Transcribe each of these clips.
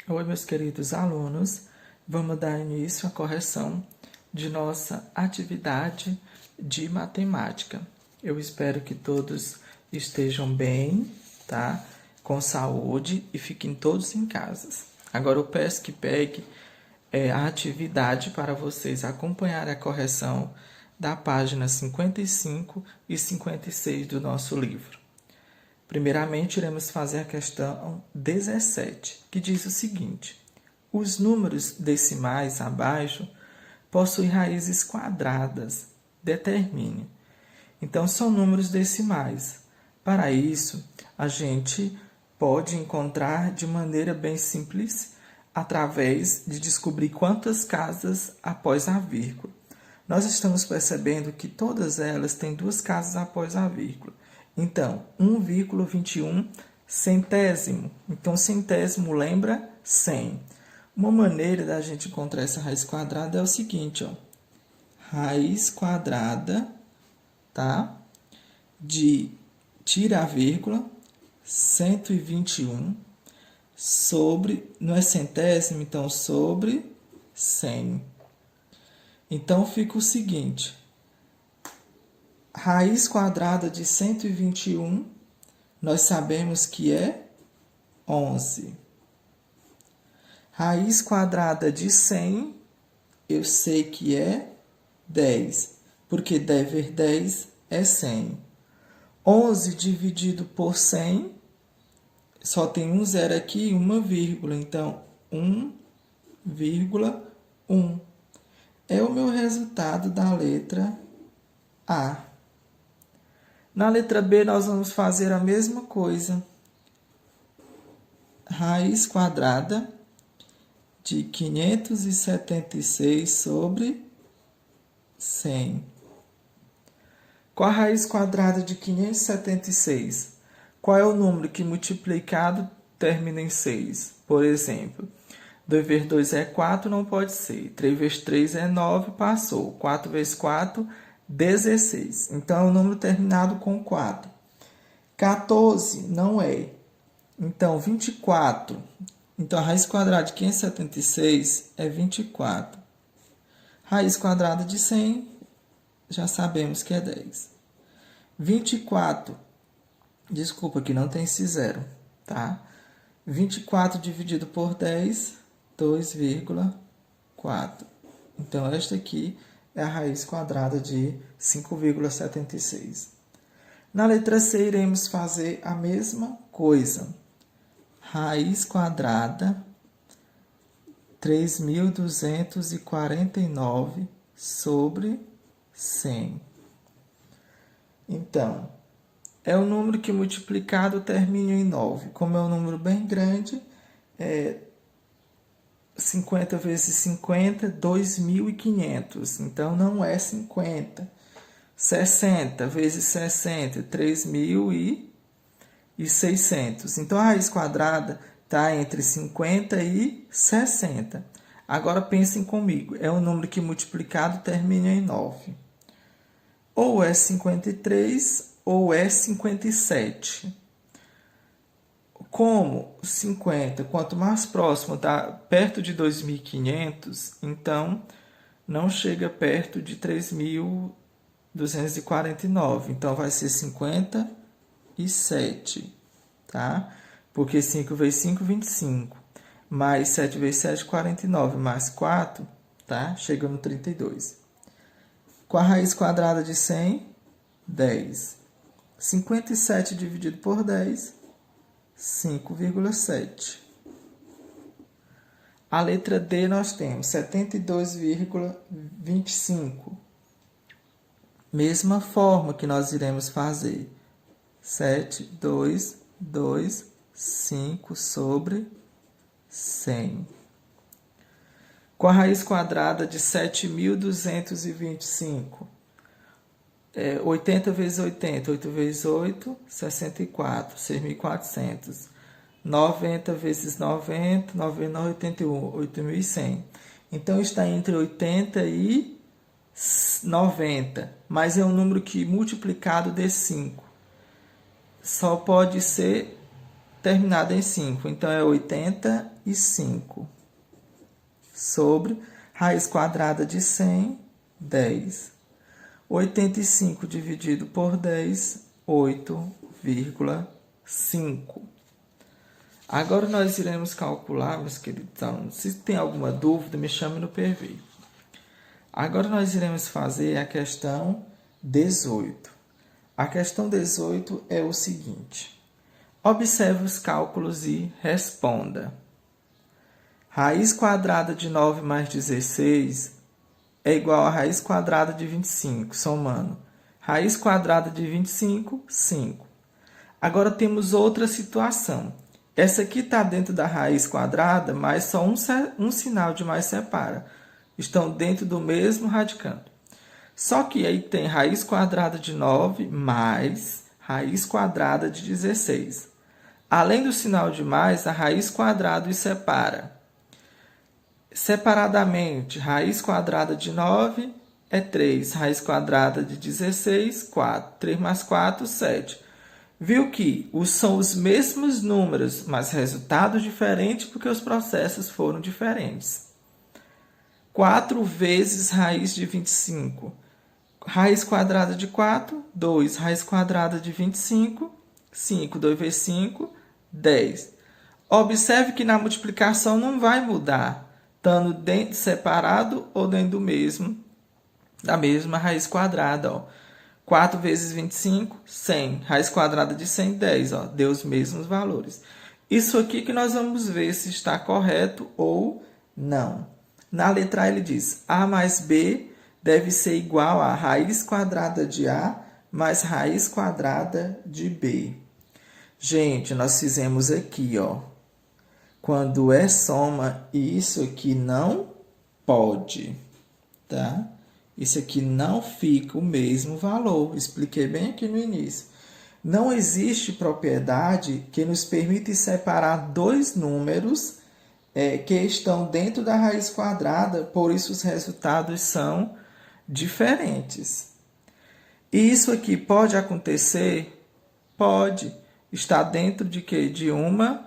Oi, meus queridos alunos. Vamos dar início à correção de nossa atividade de matemática. Eu espero que todos estejam bem, tá? Com saúde e fiquem todos em casa. Agora eu peço que pegue a atividade para vocês acompanharem a correção da página 55 e 56 do nosso livro. Primeiramente, iremos fazer a questão 17, que diz o seguinte: os números decimais abaixo possuem raízes quadradas. Determine. Então, são números decimais. Para isso, a gente pode encontrar de maneira bem simples, através de descobrir quantas casas após a vírgula. Nós estamos percebendo que todas elas têm duas casas após a vírgula. Então, 1,21 centésimo. Então, centésimo lembra 100. Uma maneira da gente encontrar essa raiz quadrada é o seguinte, ó. Raiz quadrada, tá? Tira a vírgula, 121 sobre, não é centésimo, então sobre 100. Então, fica o seguinte: raiz quadrada de 121, nós sabemos que é 11. Raiz quadrada de 100, eu sei que é 10, porque dever 10 é 100. 11 dividido por 100, só tem um zero aqui e uma vírgula, então 1,1. É o meu resultado da letra A. Na letra B, nós vamos fazer a mesma coisa. Raiz quadrada de 576 sobre 100. Qual a raiz quadrada de 576? Qual é o número que multiplicado termina em 6? Por exemplo, 2 vezes 2 é 4, não pode ser. 3 vezes 3 é 9, passou. 4 vezes 4, 16. Então, é um número terminado com 4. 14 não é. Então, 24. Então, a raiz quadrada de 576 é 24. Raiz quadrada de 100, já sabemos que é 10. 24, desculpa que não tem esse zero, tá? 24 dividido por 10, 2,4. Então, esta aqui é a raiz quadrada de 5,76. Na letra C, iremos fazer a mesma coisa. Raiz quadrada 3.249 sobre 100. Então, é o número que multiplicado termina em 9. Como é um número bem grande, 50 vezes 50, 2.500. Então, não é 50. 60 vezes 60, 3.600. Então, a raiz quadrada está entre 50 e 60. Agora, pensem comigo. É um número que multiplicado termina em 9. Ou é 53 ou é 57. Como 50, quanto mais próximo, está perto de 2.500, então não chega perto de 3.249. Então, vai ser 57, tá? Porque 5 vezes 5, 25. Mais 7 vezes 7, 49. Mais 4, tá? Chega no 32. Com a raiz quadrada de 100, 10. 57 dividido por 10, 5,7. A letra D nós temos 72,25. Mesma forma que nós iremos fazer. 7, 2, 2, 5 sobre 100. Com a raiz quadrada de 7.225. 80 vezes 80, 8 vezes 8, 64, 6.400. 90 vezes 90, 99, 81, 8.100. Então, está entre 80 e 90, mas é um número que multiplicado de 5. Só pode ser terminada em 5. Então, é 85 sobre raiz quadrada de 100, 10. 85 dividido por 10, 8,5. Agora nós iremos calcular, meus queridos alunos. Se tem alguma dúvida, me chame no PV. Agora nós iremos fazer a questão 18. A questão 18 é o seguinte. Observe os cálculos e responda. Raiz quadrada de 9 mais 16 é igual a raiz quadrada de 25, somando. Raiz quadrada de 25, 5. Agora temos outra situação. Essa aqui está dentro da raiz quadrada, mas só um sinal de mais separa. Estão dentro do mesmo radicando. Só que aí tem raiz quadrada de 9 mais raiz quadrada de 16. Além do sinal de mais, a raiz quadrada os separa. Separadamente, raiz quadrada de 9 é 3. Raiz quadrada de 16, 4. 3 mais 4, 7. Viu que são os mesmos números, mas resultados diferentes porque os processos foram diferentes. 4 vezes raiz de 25. Raiz quadrada de 4, 2. Raiz quadrada de 25, 5. 2 vezes 5, 10. Observe que na multiplicação não vai mudar, estando dentro separado ou dentro do mesmo, da mesma raiz quadrada. Ó. 4 vezes 25, 100. Raiz quadrada de 100, 10. Ó. Deu os mesmos valores. Isso aqui que nós vamos ver se está correto ou não. Na letra A ele diz, A mais B deve ser igual a raiz quadrada de A mais raiz quadrada de B. Gente, nós fizemos aqui, ó. Quando é soma, isso aqui não pode, tá? Isso aqui não fica o mesmo valor. Expliquei bem aqui no início. Não existe propriedade que nos permita separar dois números que estão dentro da raiz quadrada, por isso os resultados são diferentes. E isso aqui pode acontecer? Pode. Está dentro de quê? De uma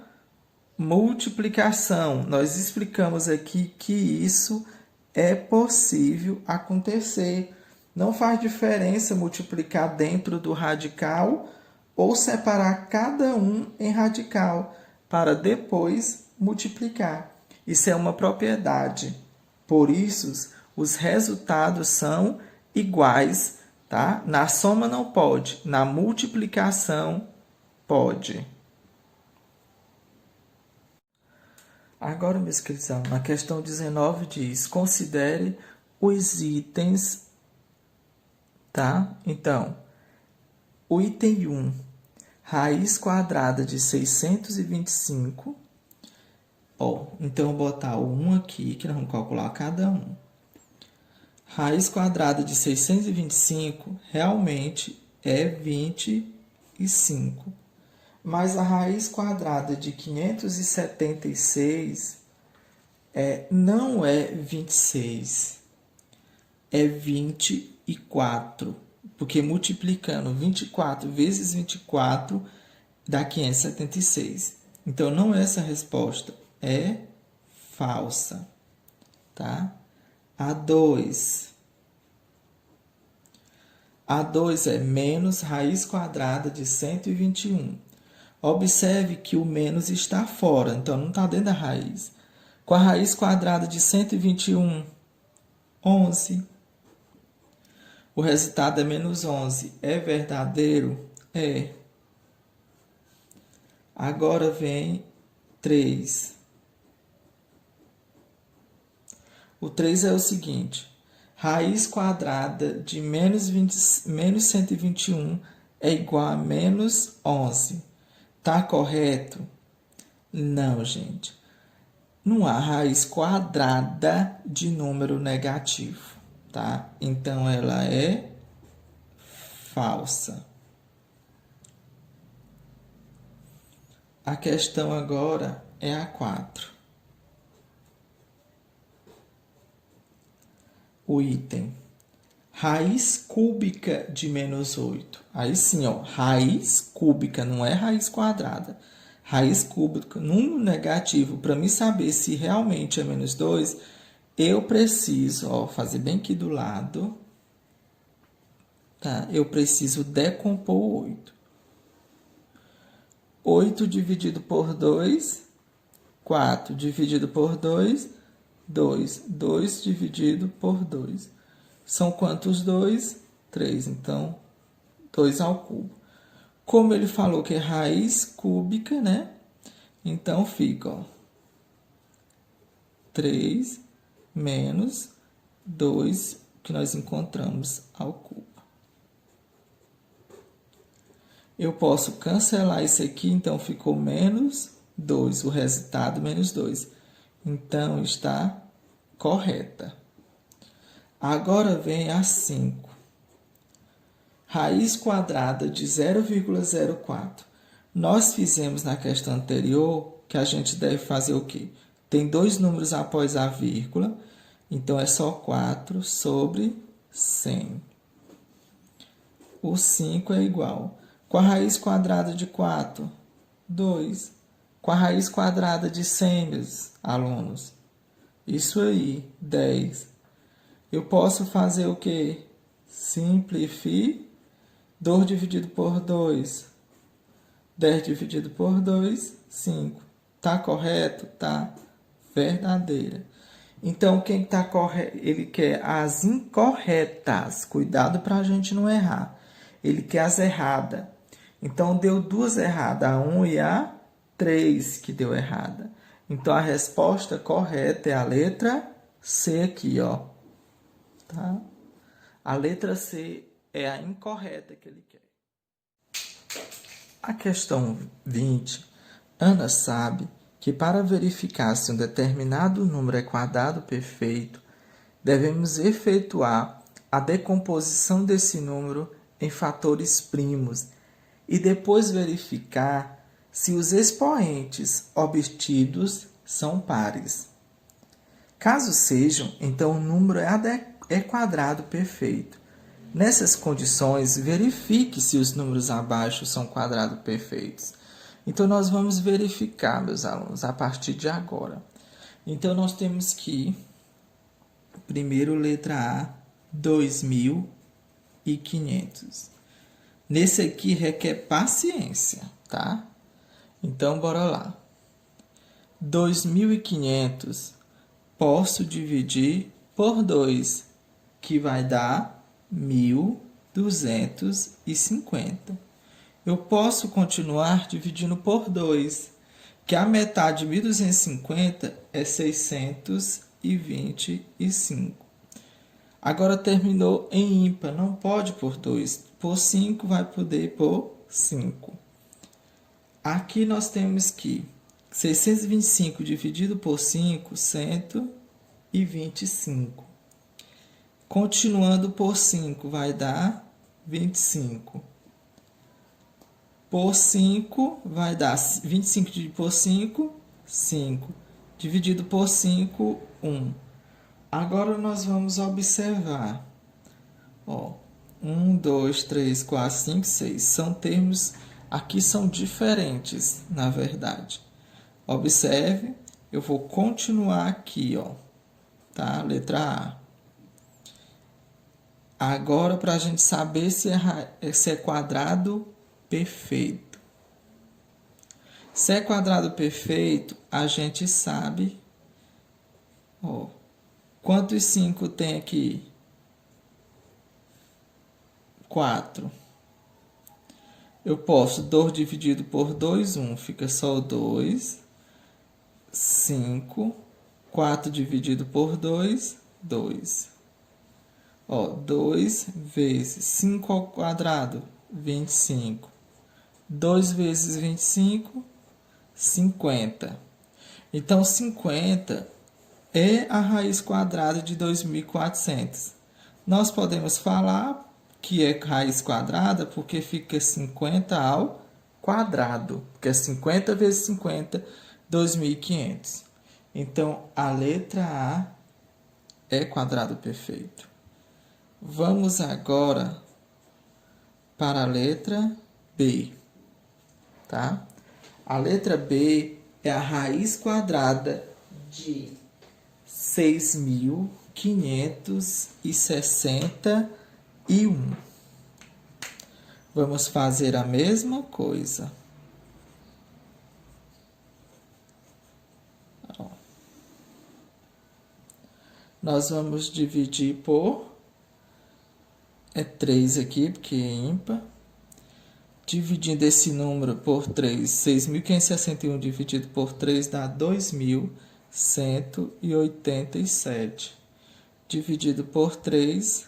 multiplicação. Nós explicamos aqui que isso é possível acontecer. Não faz diferença multiplicar dentro do radical ou separar cada um em radical para depois multiplicar. Isso é uma propriedade. Por isso, os resultados são iguais, tá? Na soma não pode, na multiplicação pode. Agora, meus queridos, na questão 19 diz, considere os itens, tá? Então, o item 1, raiz quadrada de 625. Ó, então, eu vou botar o 1 aqui, que nós vamos calcular cada um. Raiz quadrada de 625 realmente é 25. Mas a raiz quadrada de 576 não é 26, é 24. Porque multiplicando 24 vezes 24 dá 576. Então, não é essa a resposta, é falsa. Tá? A2. A2 é menos raiz quadrada de 121. Observe que o menos está fora, então não está dentro da raiz. Com a raiz quadrada de 121, 11. O resultado é menos 11. É verdadeiro? É. Agora vem 3. O 3 é o seguinte. Raiz quadrada de menos 121 é igual a menos 11. Tá correto? Não, gente. Não há raiz quadrada de número negativo, tá? Então, ela é falsa. A questão agora é a 4. O item. Raiz cúbica de menos 8. Aí sim, ó, raiz cúbica, não é raiz quadrada. Raiz cúbica, número negativo, para mim saber se realmente é menos 2, eu preciso, ó, fazer bem aqui do lado, tá? Eu preciso decompor o 8. 8 dividido por 2, 4 dividido por 2, 2. 2 dividido por 2. São quantos 2? 3. Então, 2 ao cubo. Como ele falou que é raiz cúbica, né? Então, fica, ó, 3 menos 2, que nós encontramos ao cubo. Eu posso cancelar isso aqui, então ficou menos 2, o resultado menos 2. Então, está correta. Agora vem a 5. Raiz quadrada de 0,04. Nós fizemos na questão anterior que a gente deve fazer o quê? Tem dois números após a vírgula, então é só 4 sobre 100. O 5 é igual. Com a raiz quadrada de 4, 2. Com a raiz quadrada de 100, meus alunos. Isso aí, 10. Eu posso fazer o quê? Simplificar. 2 dividido por 2. 10 dividido por 2, 5. Tá correto? Tá. Verdadeira. Então, quem está correto? Ele quer as incorretas. Cuidado para a gente não errar. Ele quer as erradas. Então, deu duas erradas, a 1 e a 3 que deu errada. Então, a resposta correta é a letra C aqui, ó. Tá? A letra C é a incorreta que ele quer. A questão 20, Ana sabe que para verificar se um determinado número é quadrado perfeito, devemos efetuar a decomposição desse número em fatores primos e depois verificar se os expoentes obtidos são pares. Caso sejam, então o número é quadrado perfeito. Nessas condições, verifique se os números abaixo são quadrados perfeitos. Então, nós vamos verificar, meus alunos, a partir de agora. Então, nós temos que, primeiro, letra A, 2.500. Nesse aqui requer paciência, tá? Então, bora lá. 2.500 posso dividir por 2, que vai dar 1.250. Eu posso continuar dividindo por 2, que a metade de 1.250 é 625. Agora terminou em ímpar, não pode por 2. Por 5 vai poder por 5. Aqui nós temos que 625 dividido por 5, 125. Continuando por 5 vai dar 25. Por 5 vai dar 25 dividido por 5, 5. Dividido por 5, 1. Agora nós vamos observar. Ó, 1, 2, 3, 4, 5, 6. São termos, aqui são diferentes, na verdade. Observe, eu vou continuar aqui, ó. Tá? Letra A. Agora, para a gente saber se é quadrado perfeito. Se é quadrado perfeito, a gente sabe. Ó, quantos 5 tem aqui? 4. Eu posso 2 dividido por 2, 1. Fica só o 2. 5. 4 dividido por 2, 2. Ó, 2 vezes 5 ao quadrado, 25. 2 vezes 25, 50. Então, 50 é a raiz quadrada de 2.400. Nós podemos falar que é raiz quadrada porque fica 50 ao quadrado, que é 50 vezes 50, 2.500. Então, a letra A é quadrado perfeito. Vamos agora para a letra B, tá? A letra B é a raiz quadrada de 6.561. Vamos fazer a mesma coisa. Ó. Nós vamos dividir por 3 aqui, porque é ímpar. Dividindo esse número por 3, 6.561 dividido por 3 dá 2.187. Dividido por 3,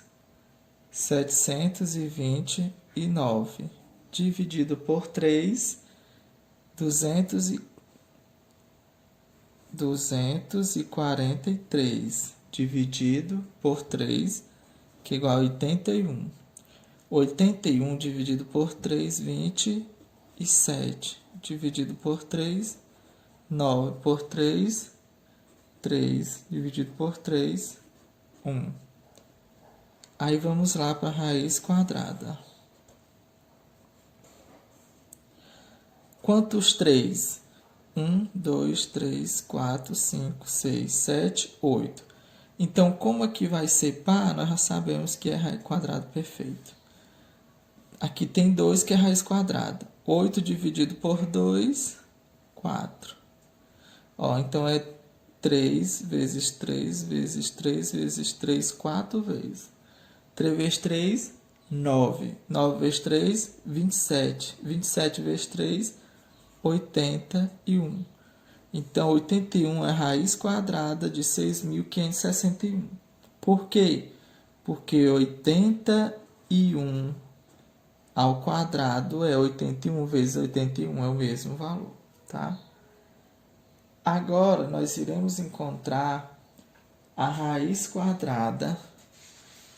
729. Dividido por 3, 243. Dividido por 3, que é igual a 81. 81 dividido por 3, 27. Dividido por 3, 9. Por 3, 3. Dividido por 3, 1. Aí vamos lá para a raiz quadrada. Quantos 3? 1, 2, 3, 4, 5, 6, 7, 8. Então, como aqui vai ser par, nós já sabemos que é raiz quadrada perfeito. Aqui tem 2, que é raiz quadrada. 8 dividido por 2, 4. Ó, então, é 3 vezes 3 vezes 3 vezes 3, 4 vezes. 3 vezes 3, 9. 9 vezes 3, 27. 27 vezes 3, 81. Então, 81 é a raiz quadrada de 6.561. Por quê? Porque 81 ao quadrado é 81 vezes 81, é o mesmo valor, tá? Agora, nós iremos encontrar a raiz quadrada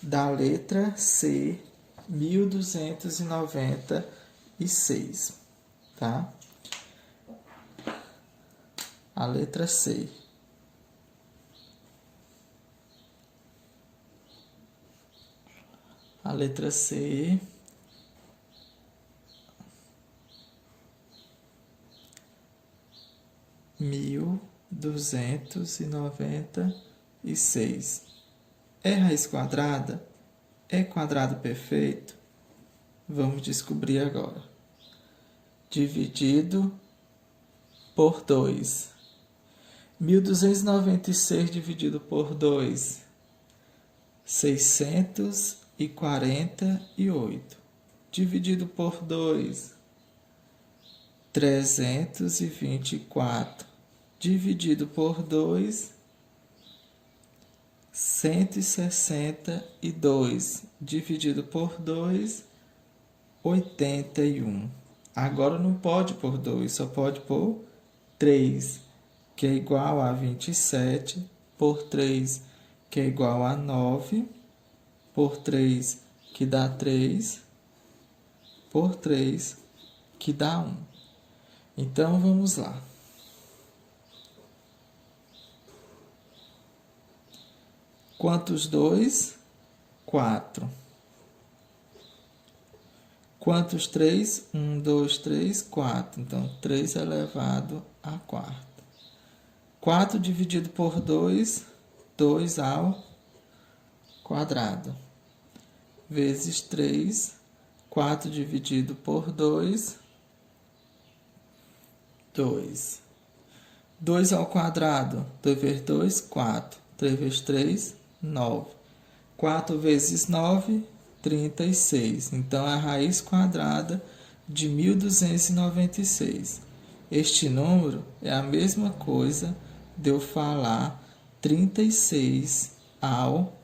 da letra C, 1.296, tá? A letra C. A letra C. Mil duzentos e noventa e seis. É raiz quadrada? É quadrado perfeito? Vamos descobrir agora. Dividido por 2. 1.296 dividido por 2. 648. Dividido por 2. 324. Dividido por 2. 162. Dividido por 2. 81. Agora não pode por 2, só pode por 3, que é igual a 27, por 3, que é igual a 9, por 3, que dá 3, por 3, que dá 1. Então, vamos lá. Quantos 2? 4. Quantos 3? 1, 2, 3, 4. Então, 3 elevado a 4. 4 dividido por 2, 2 ao quadrado. Vezes 3, 4 dividido por 2, 2. 2 ao quadrado, 2 vezes 2, 4. 3 vezes 3, 9. 4 vezes 9, 36. Então, é a raiz quadrada de 1.296. Este número é a mesma coisa de eu falar 36 ao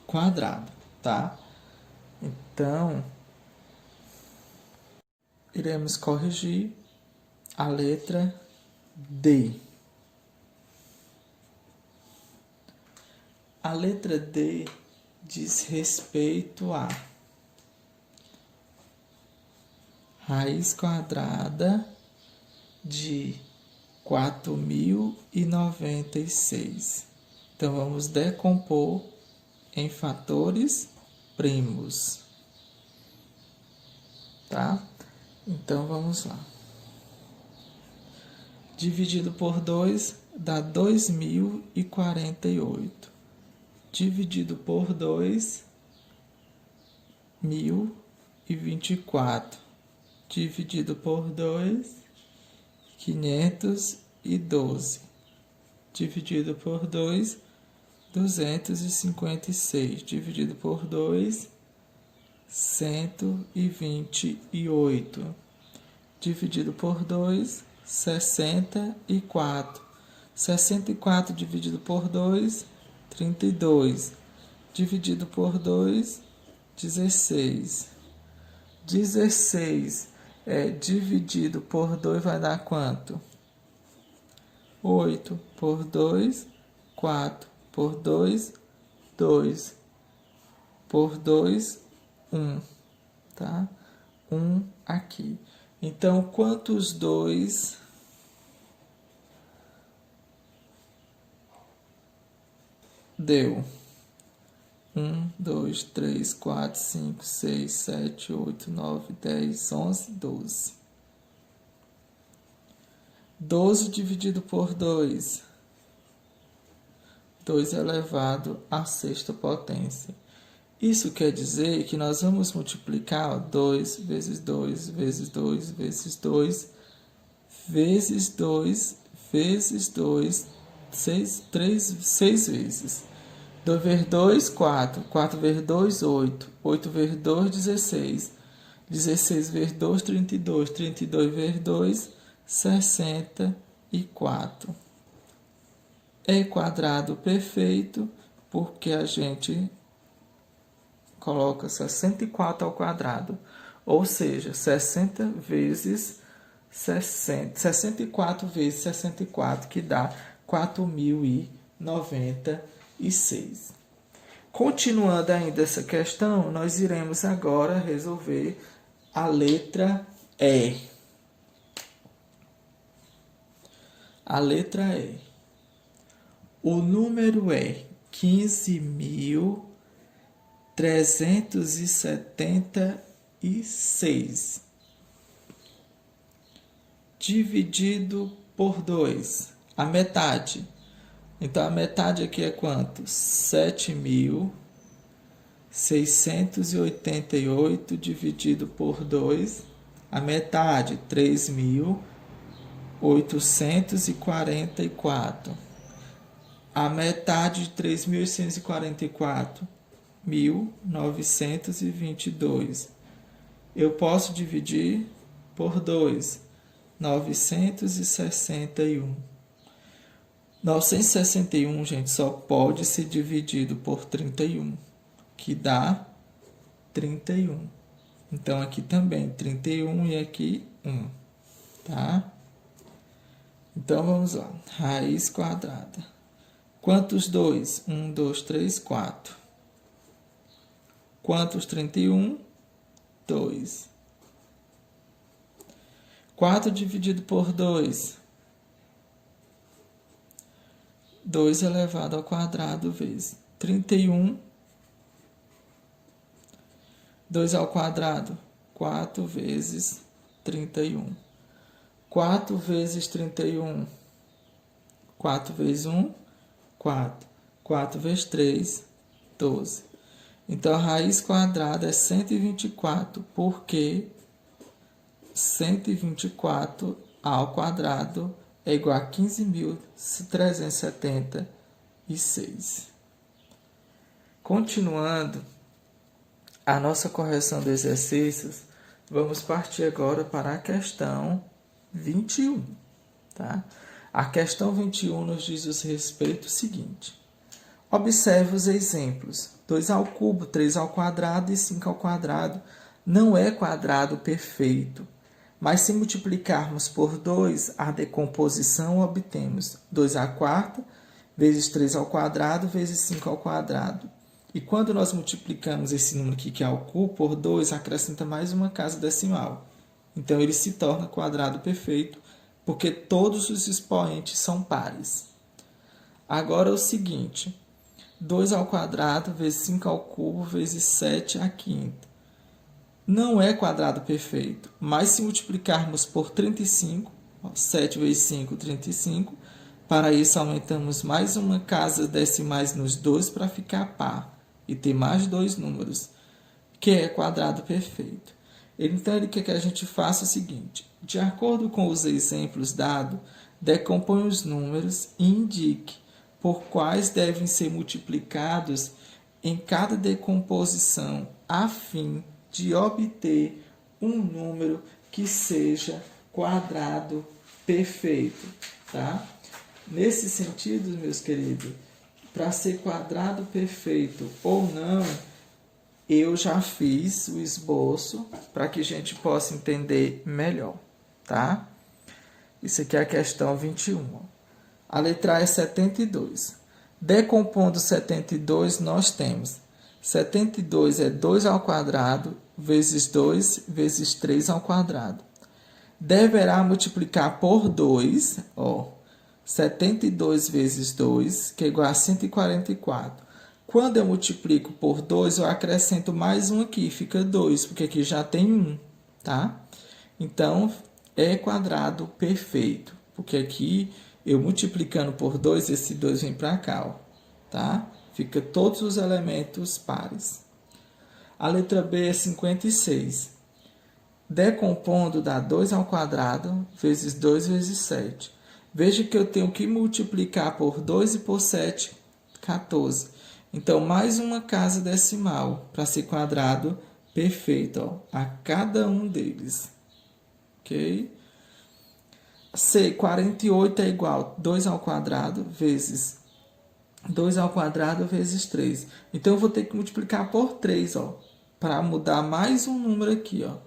quadrado, tá? Então, iremos corrigir a letra D. A letra D diz respeito a raiz quadrada de 4.096. Então, vamos decompor em fatores primos, tá? Então, vamos lá. dividido por 2 dá 2048. Dividido por 2, 1024. Dividido por 2, 512. Dividido por 2, 256. Dividido por 2, 128. Dividido por 2, 64. 64 dividido por 2, 32. Dividido por 2, 16. 16 dividido por 2 vai dar quanto? 8 por 2, 4 por 2, 2 por 2, 1, tá? 1 aqui. Então, quantos 2 deu? 1, 2, 3, 4, 5, 6, 7, 8, 9, 10, 11, 12. 12 dividido por 2. 2 elevado à sexta potência. Isso quer dizer que nós vamos multiplicar 2 vezes 2 vezes 2 vezes 2 vezes 2 vezes 2, 6 vezes. 2 vezes 2, 4. 4 vezes 2, 8. 8 vezes 2, 16. 16 vezes 2, 32. 32 vezes 2, 64. É quadrado perfeito porque a gente coloca 64 ao quadrado. Ou seja, 60 vezes 60. 64 vezes 64, que dá 4.096. Continuando ainda essa questão, nós iremos agora resolver a letra E. A letra E. O número é 15.376 dividido por 2. A metade. Então, a metade aqui é quanto? 7.688 dividido por 2. A metade, 3.844. A metade de 3.844, 1.922. Eu posso dividir por 2, 961. 961, gente, só pode ser dividido por 31, que dá 31. Então, aqui também, 31 e aqui 1, tá? Então, vamos lá. Raiz quadrada. Quantos 2? 1, 2, 3, 4. Quantos 31? 2. 4 dividido por 2. 2 elevado ao quadrado vezes 31. 2 ao quadrado, 4 vezes 31. 4 vezes 31. 4 vezes 1, 4. 4 vezes 3, 12. Então, a raiz quadrada é 124, porque 124 ao quadrado é igual a 15.376. Continuando a nossa correção de exercícios, vamos partir agora para a questão 21. Tá? A questão 21 nos diz o respeito seguinte. Observe os exemplos. 2 ao cubo, 3 ao quadrado e 5 ao quadrado não é quadrado perfeito. Mas se multiplicarmos por 2, a decomposição obtemos 2 à quarta vezes 3 ao quadrado vezes 5 ao quadrado. E quando nós multiplicamos esse número aqui, que é o cubo, por 2, acrescenta mais uma casa decimal. Então, ele se torna quadrado perfeito, porque todos os expoentes são pares. Agora, é o seguinte, 2 ao quadrado vezes 5 ao cubo vezes 7 à quinta. Não é quadrado perfeito, mas se multiplicarmos por 35, Ó, 7 vezes 5, 35. Para isso, aumentamos mais uma casa decimais nos dois para ficar par e ter mais dois números, que é quadrado perfeito. Então, ele quer que a gente faça o seguinte: de acordo com os exemplos dados, decomponha os números e indique por quais devem ser multiplicados em cada decomposição, a fim de obter um número que seja quadrado perfeito, tá? Nesse sentido, meus queridos, para ser quadrado perfeito ou não, eu já fiz o esboço para que a gente possa entender melhor, tá? Isso aqui é a questão 21. A letra A é 72. Decompondo 72, nós temos 72 é 2 ao quadrado, vezes 2, vezes 3 ao quadrado. Deverá multiplicar por 2, ó, 72 vezes 2, que é igual a 144. Quando eu multiplico por 2, eu acrescento mais um aqui, fica 2, porque aqui já tem 1, tá? Então, é quadrado perfeito, porque aqui eu multiplicando por 2, esse 2 vem para cá, ó, tá? Fica todos os elementos pares. A letra B é 56. Decompondo dá 2 ao quadrado, vezes 2 vezes 7. Veja que eu tenho que multiplicar por 2 e por 7, 14. Então, mais uma casa decimal para ser quadrado perfeito, ó, a cada um deles. Ok? C, 48 é igual a 2 ao quadrado vezes 2 ao quadrado vezes 3. Então, eu vou ter que multiplicar por 3, ó, para mudar mais um número aqui, ó,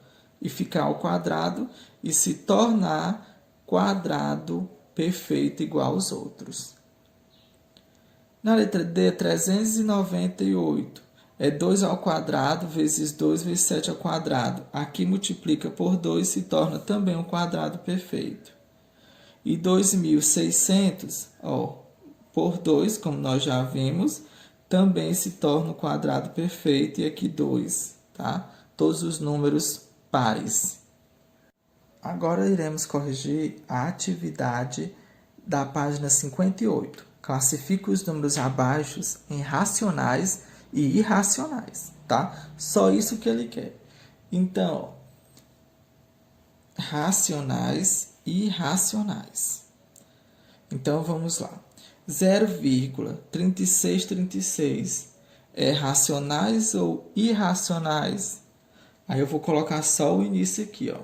e ficar ao quadrado e se tornar quadrado perfeito igual aos outros. Na letra D, 398 é 2 ao quadrado vezes 2 vezes 7 ao quadrado. Aqui multiplica por 2 e se torna também um quadrado perfeito. E 2.600, ó, por 2, como nós já vimos, também se torna um quadrado perfeito. E aqui 2, tá? Todos os números pares. Agora iremos corrigir a atividade da página 58. Classifique os números abaixo em racionais e irracionais, tá? Só isso que ele quer. Então, racionais e irracionais. Então, vamos lá. 0,3636 é racionais ou irracionais? Aí eu vou colocar só o início aqui, ó.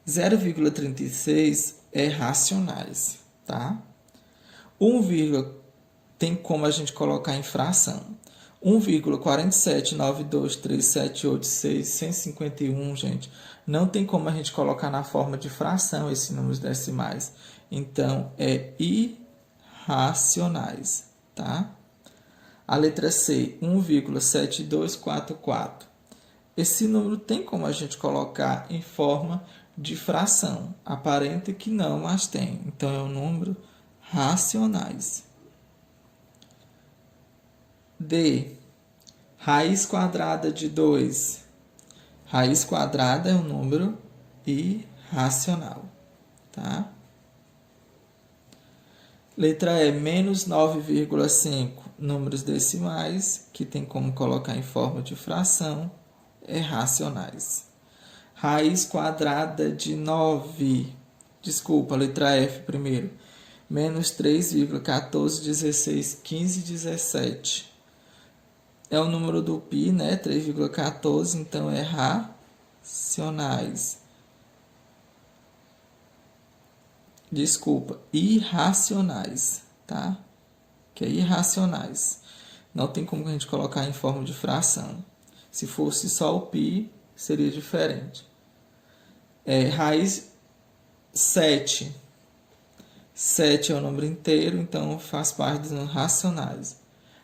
0,36 é racionais, tá? 1, tem como a gente colocar em fração. 1,47923786151, gente, não tem como a gente colocar na forma de fração esses números decimais. Então, é irracionais, tá? A letra C, 1,7244. Esse número tem como a gente colocar em forma de fração. Aparenta que não, mas tem. Então, é um número racionais. D, raiz quadrada de 2. Raiz quadrada é um número irracional, tá? Letra E, menos 9,5, números decimais, que tem como colocar em forma de fração, é racionais. Raiz quadrada de 9, desculpa, letra F primeiro, menos 3,14, 16, 15, 17. É o número do π, né? 3,14, então é racionais. Desculpa, irracionais, tá? Que é irracionais. Não tem como a gente colocar em forma de fração. Se fosse só o π, seria diferente. Raiz 7. 7 é o número inteiro, então faz parte dos racionais.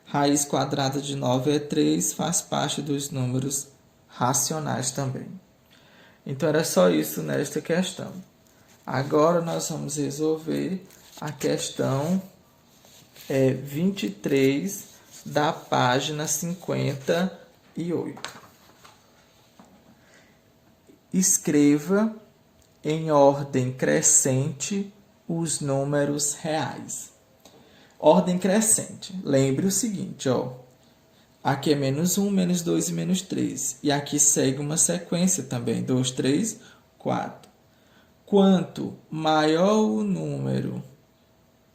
Raiz quadrada de 9 é 3, faz parte dos números racionais também. Então, era só isso nesta questão. Agora, nós vamos resolver a questão 23 da página 58. Escreva em ordem crescente os números reais. Ordem crescente. Lembre o seguinte, ó. Aqui é menos 1, menos 2 e menos 3. E aqui segue uma sequência também. 2, 3, 4. Quanto maior o número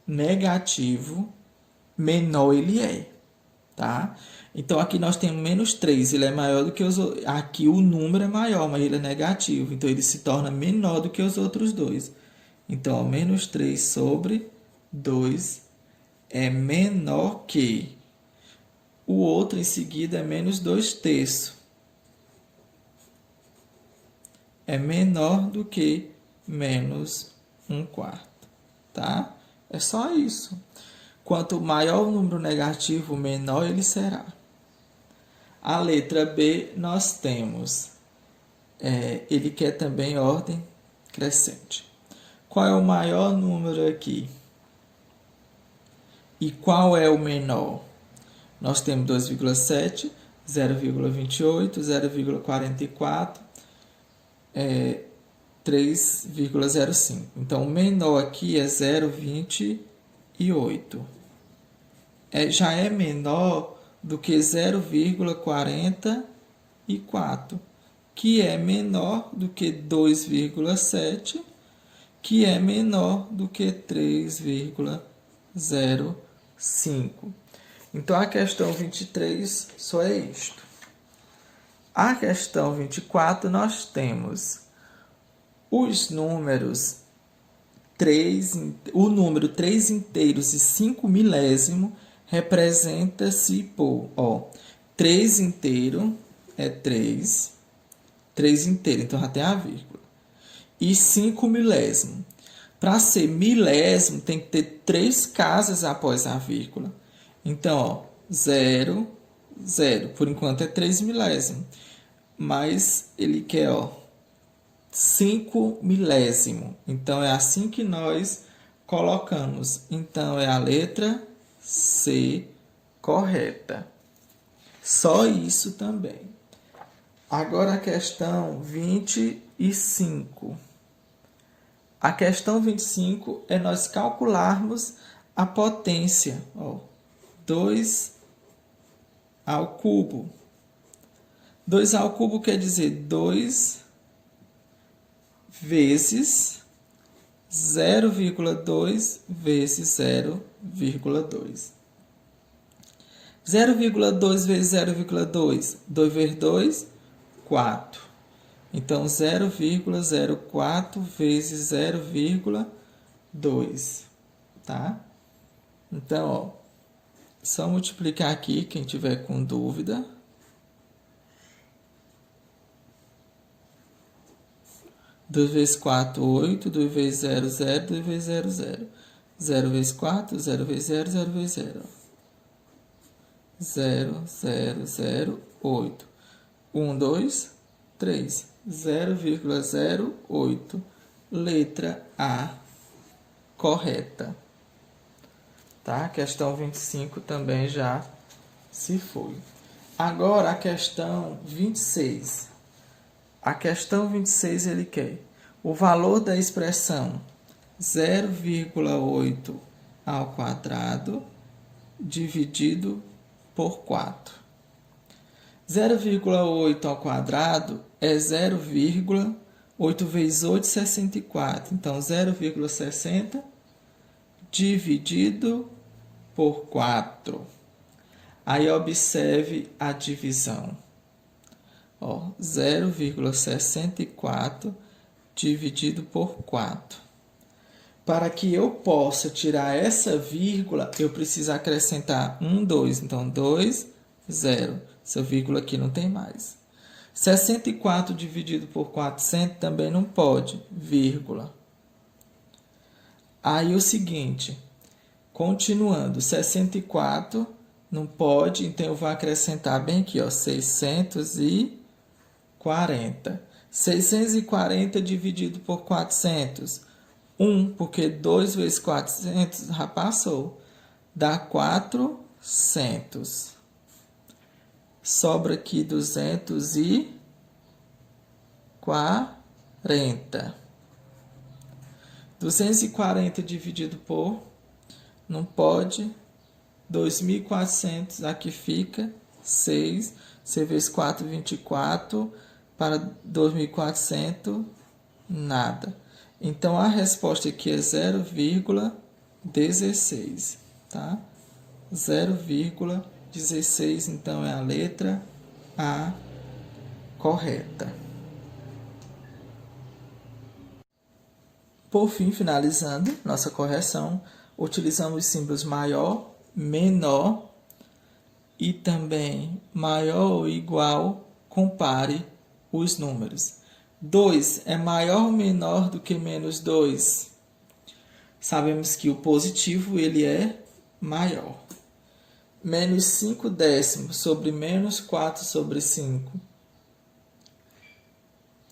negativo, menor ele é. Tá? Então, aqui nós temos menos 3. Ele é maior do que os outros. Aqui o número é maior, mas ele é negativo. Então, ele se torna menor do que os outros dois. Então, ó, menos 3 sobre 2 é menor que... O outro em seguida é menos 2 terços. É menor do que menos 1 quarto. Tá? É só isso. Quanto maior o número negativo, menor ele será. A letra B nós temos. Ele quer também ordem crescente. Qual é o maior número aqui? E qual é o menor? Nós temos 2,7, 0,28, 0,44, 3,05. Então, o menor aqui é 0,28. Já é menor do que 0,44, que é menor do que 2,7, que é menor do que 3,05. Então, a questão 23 só é isto. A questão 24, nós temos os números 3, o número 3 inteiros e 5 milésimo representa-se por, 3 inteiro é 3 inteiro, então já tem a vírgula, e 5 milésimo. Para ser milésimo, tem que ter 3 casas após a vírgula. Então, 0, 0. Por enquanto é 3 milésimo. Mas ele quer 5 milésimo. Então, é assim que nós colocamos. Então, é a letra C correta. Só isso também. Agora a questão 25. A questão 25 é nós calcularmos a potência. 2 ao cubo. 2 ao cubo quer dizer 2 vezes 0,2 vezes 0,2. 0,2 vezes 0,2. 2 vezes 2, 4. Então, 0,04 vezes 0,2. Tá? Então, só multiplicar aqui, quem tiver com dúvida. 2 vezes 4, 8. 2 vezes 0, 0. 2 vezes 0, 0. 0 vezes 4, 0 vezes 0, 0 vezes 0. 0, 0, 0, 8. 1, 2, 3. 0,08. Letra A correta. Tá? A questão 25 também já se foi. Agora a questão 26. A questão 26 ele quer o valor da expressão 0,8 ao quadrado dividido por 4. 0,8 ao quadrado é 0,8 vezes 8, 64. Então, 0,60 dividido por 4. Aí, observe a divisão. 0,64 dividido por 4. Para que eu possa tirar essa vírgula, eu preciso acrescentar 1, 2. Então, 2, 0. Essa vírgula aqui não tem mais. 64 dividido por 400 também não pode, vírgula. Aí, o seguinte, continuando, 64 não pode, então eu vou acrescentar bem aqui, 640. 640 dividido por 400. 1, porque 2 vezes 400 já passou. Dá 400. Sobra aqui 240. 240 dividido por, não pode, 2.400, aqui fica 6, 6 vezes 4, 24, para 2.400, nada. Então, a resposta aqui é 0,16, tá? 0,16, então, é a letra A correta. Por fim, finalizando nossa correção, utilizamos os símbolos maior, menor e também maior ou igual, compare os números. 2 é maior ou menor do que menos 2? Sabemos que o positivo ele é maior. Menos 5 décimos sobre menos 4 sobre 5.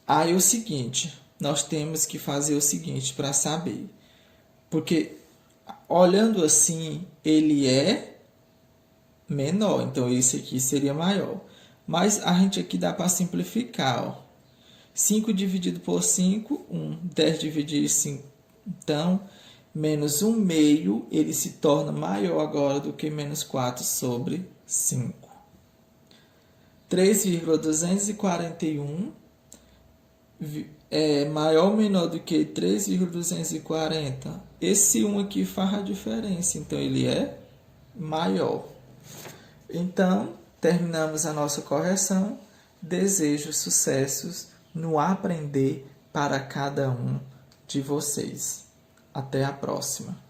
Aí o seguinte, nós temos que fazer o seguinte para saber. Porque olhando assim, ele é menor, então esse aqui seria maior. Mas a gente aqui dá para simplificar, ó. 5 dividido por 5, 1. 10 dividido por 5, então, menos 1 meio, ele se torna maior agora do que menos 4 sobre 5. 3,241 é maior ou menor do que 3,240? Esse 1 aqui faz a diferença, então ele é maior. Então, terminamos a nossa correção. Desejo sucessos no aprender para cada um de vocês. Até a próxima.